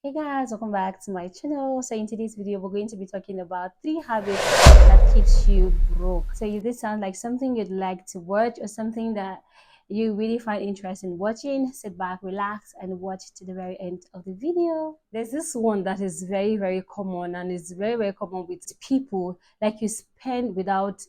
Hey guys, welcome back to my channel. So in today's video, we're going to be talking about 3 habits that keeps you broke. So if this sounds like something you'd like to watch or something that you really find interest in watching, sit back, relax, and watch to the very end of the video. There's this one that is very common, and it's very common with people. Like you spend without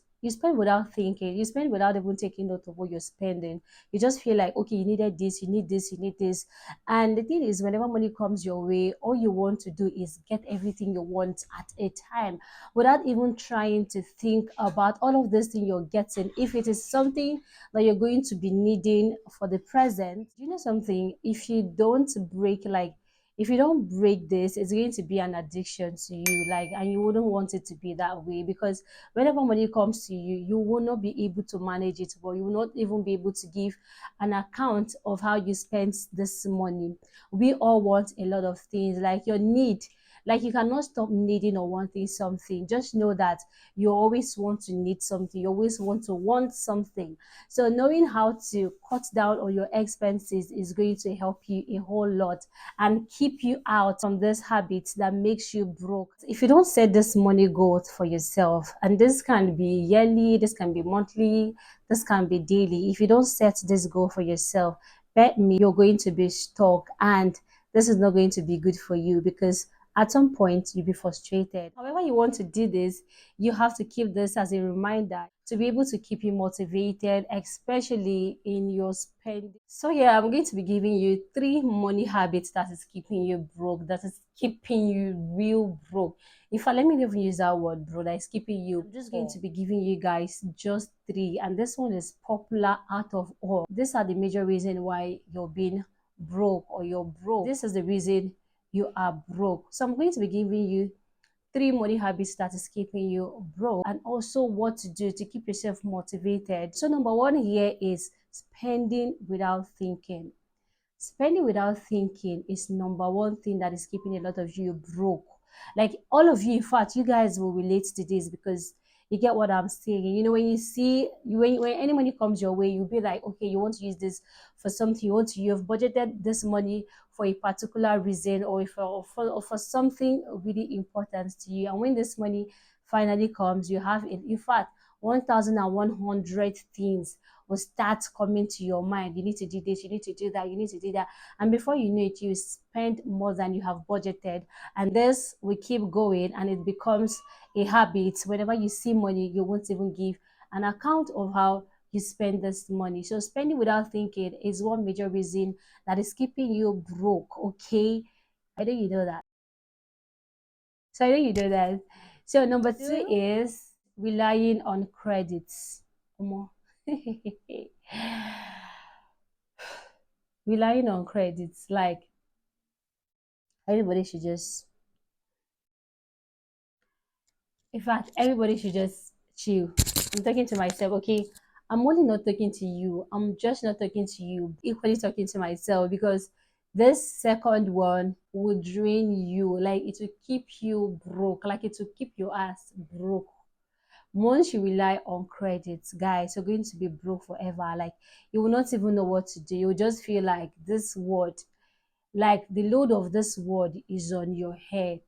thinking, you spend without even taking note of what you're spending. You just feel like, okay, you needed this, you need this, you need this. And the thing is, whenever money comes your way, all you want to do is get everything you want at a time without even trying to think about all of this thing you're getting. If it is something that you're going to be needing for the present, you know something, if you don't break this, it's going to be an addiction to you, like, and you wouldn't want it to be that way, because whenever money comes to you, you will not be able to manage it, but you will not even be able to give an account of how you spent this money. We all want a lot of things, like your need. Like, you cannot stop needing or wanting something. Just know that you always want to need something. You always want something. So knowing how to cut down on your expenses is going to help you a whole lot and keep you out from this habit that makes you broke. If you don't set this money goal for yourself, and this can be yearly, this can be monthly, this can be daily. If you don't set this goal for yourself, bet me you're going to be stuck, and this is not going to be good for you, because at some point you'll be frustrated. However, you want to do this, you have to keep this as a reminder to be able to keep you motivated, especially in your spending. So yeah, I'm going to be giving you 3 money habits that is keeping you broke, that is keeping you real broke. In fact, let me even use that word, bro, that is keeping you. I'm just going to be giving you guys just 3, and this one is popular out of all. These are the major reason why you're being broke, or you're broke. This is the reason you are broke. So I'm going to be giving you 3 money habits that is keeping you broke, and also what to do to keep yourself motivated. So number one here is spending without thinking. Spending without thinking is number one thing that is keeping a lot of you broke. Like, all of you, in fact, you guys will relate to this, because you get what I'm saying. You know, when you see, when any money comes your way, you'll be like, okay, you want to use this for something, you've budgeted this money for a particular reason, or for something really important to you. And when this money finally comes, you have, in fact, 1,100 things will start coming to your mind. You need to do this, you need to do that, you need to do that. And before you know it, you spend more than you have budgeted. And this will keep going, and it becomes a habit. Whenever you see money, you won't even give an account of how you spend this money. So spending without thinking is one major reason that is keeping you broke. Okay, I know you know that. So I know you know that. So number two is relying on credits. Relying on credits, like, everybody should just, in fact, everybody should just chill. I'm talking to myself, okay? I'm only not talking to you. I'm just not talking to you. Equally talking to myself, because this second one will drain you. Like, it will keep you broke. Like, it will keep your ass broke. Once you rely on credits, guys, you're going to be broke forever. Like, you will not even know what to do. You'll just feel like this world, like the load of this world is on your head.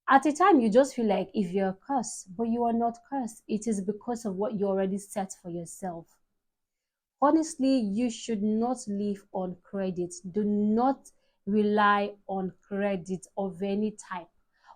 At a time, you just feel like if you're cursed, but you are not cursed. It is because of what you already set for yourself. Honestly, you should not live on credit. Do not rely on credit of any type.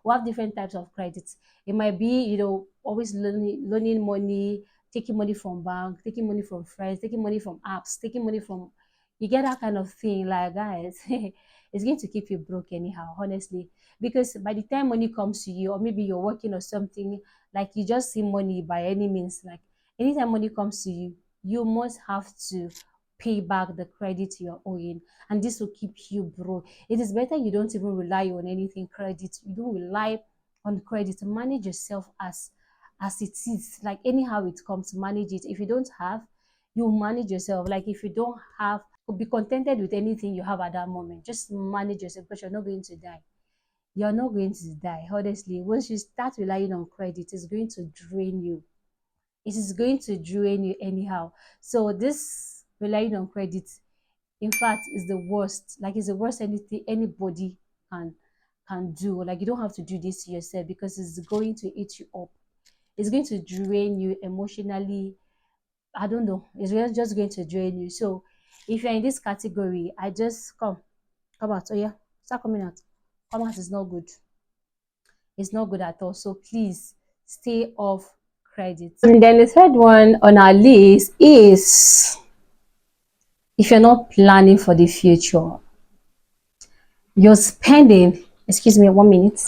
We have different types of credits. It might be, always loaning money, taking money from bank, taking money from friends, taking money from apps, taking money from, you get that kind of thing. Like, guys, it's going to keep you broke anyhow, honestly. Because by the time money comes to you, or maybe you're working or something, like, you just see money by any means, like, anytime money comes to you, you must have to pay back the credit you're owing, and this will keep you broke. It is better you don't even rely on anything credit. You don't rely on credit. Manage yourself as it is, like, anyhow it comes, manage it. If you don't have, you manage yourself. Like, if you don't have, be contented with anything you have at that moment. Just manage yourself, because you're not going to die. You're not going to die, honestly. Once you start relying on credit, it's going to drain you. It is going to drain you anyhow. So this relying on credit, in fact, is the worst. Like, it's the worst anything anybody can do. Like, you don't have to do this to yourself because it's going to eat you up. It's going to drain you emotionally. I don't know. It's just going to drain you. So if you're in this category, I just come out. Oh yeah, start coming out. Come out is not good. It's not good at all. So please stay off credit. And then the third one on our list is, if you're not planning for the future, you're spending, excuse me, 1 minute.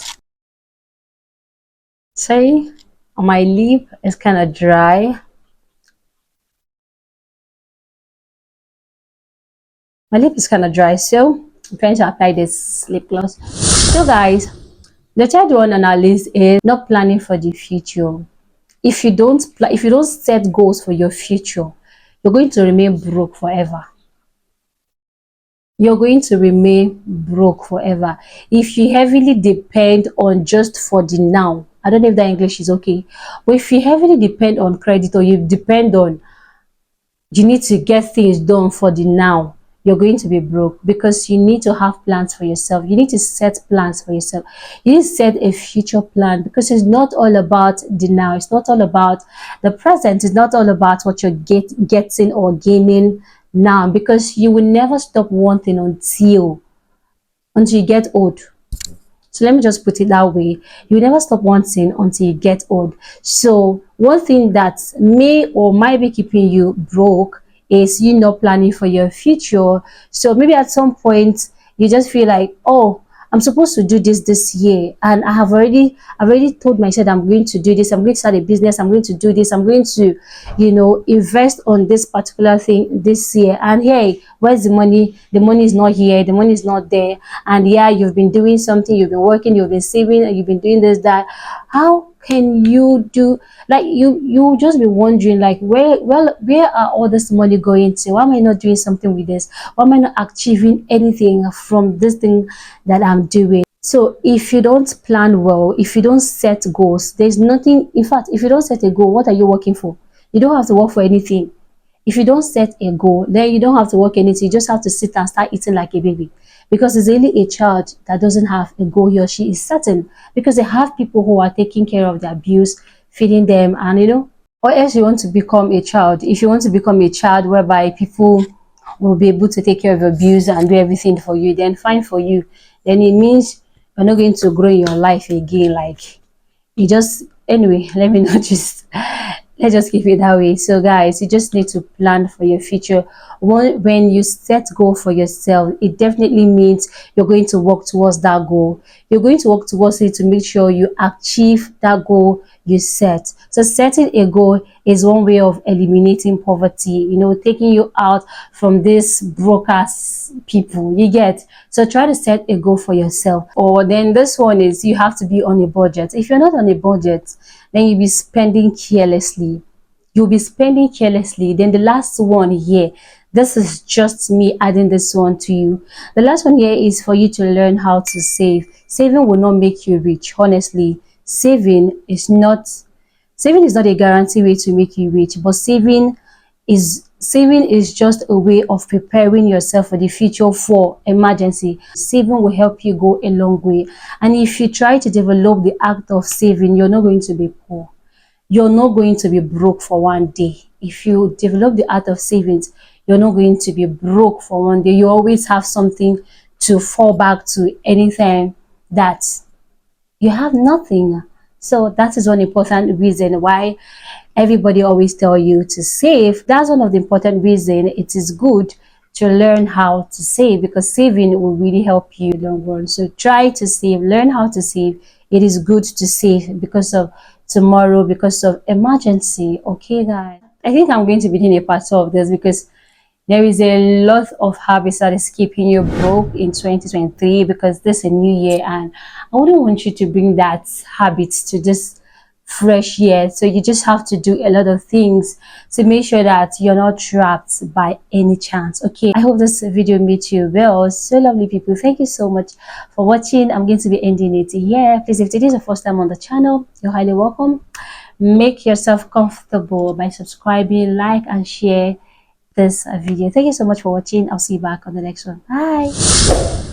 Sorry, my lip is kind of dry. My lip is kind of dry, so I'm trying to apply this lip gloss. So guys, the third one on our list is not planning for the future. If you don't set goals for your future, you're going to remain broke forever. You're going to remain broke forever if you heavily depend on just for the now. I don't know if that English is okay, but if you heavily depend on credit, or you depend on, you need to get things done for the now, you're going to be broke, because you need to have plans for yourself. You need to set plans for yourself. You need to set a future plan, because it's not all about the now. It's not all about the present. It's not all about what you're getting or gaining now, because you will never stop wanting until you get old. So let me just put it that way. You never stop wanting until you get old. So one thing that may or might be keeping you broke is you not planning for your future. So maybe at some point you just feel like, oh, I'm supposed to do this year, and I've already told myself I'm going to do this. I'm going to start a business. I'm going to do this. I'm going to, invest on this particular thing this year. And hey, where's the money? The money is not here. The money is not there. And yeah, you've been doing something. You've been working. You've been saving. And you've been doing this, that. How can you do, like, you just be wondering, like, where are all this money going to? Why am I not doing something with this? Why am I not achieving anything from this thing that I'm doing? So if you don't plan well, if you don't set goals, there's nothing. In fact, if you don't set a goal, what are you working for? You don't have to work for anything. If you don't set a goal, then you don't have to work anything. You just have to sit and start eating like a baby. Because it's really a child that doesn't have a goal, he or she is certain. Because they have people who are taking care of their bills, feeding them, and or else you want to become a child. If you want to become a child whereby people will be able to take care of your bills and do everything for you, then fine for you. Then it means you're not going to grow in your life again. Like, you just, anyway, let me not just, let's just keep it that way. So guys, you just need to plan for your future. When you set goal for yourself, it definitely means you're going to work towards that goal. You're going to work towards it to make sure you achieve that goal you set. So setting a goal is one way of eliminating poverty, taking you out from this broke ass people, you get. So try to set a goal for yourself. Or then this one is, you have to be on a budget. If you're not on a budget, then you'll be spending carelessly. Then the last one here, this is just me adding this one to you. The last one here is for you to learn how to save. Saving will not make you rich. Honestly, saving is not a guarantee way to make you rich, but saving is just a way of preparing yourself for the future, for emergency. Saving will help you go a long way. And if you try to develop the act of saving, you're not going to be poor. You're not going to be broke for one day. If you develop the art of savings, you're not going to be broke for one day. You always have something to fall back to anytime that you have nothing. So that is one important reason why everybody always tell you to save. That's one of the important reasons it is good to learn how to save, because saving will really help you in the long run. So try to save, learn how to save. It is good to save because of tomorrow, because of emergency. Okay guys, I think I'm going to be doing a part 2 of this, because there is a lot of habits that is keeping you broke in 2023, because this is a new year, and I wouldn't want you to bring that habit to this fresh year. So you just have to do a lot of things to make sure that you're not trapped by any chance. Okay, I hope this video made you well. So lovely people, thank you so much for watching. I'm going to be ending it here. Please, if today is the first time on the channel, you're highly welcome. Make yourself comfortable by subscribing, like, and share this video. Thank you so much for watching. I'll see you back on the next one. Bye.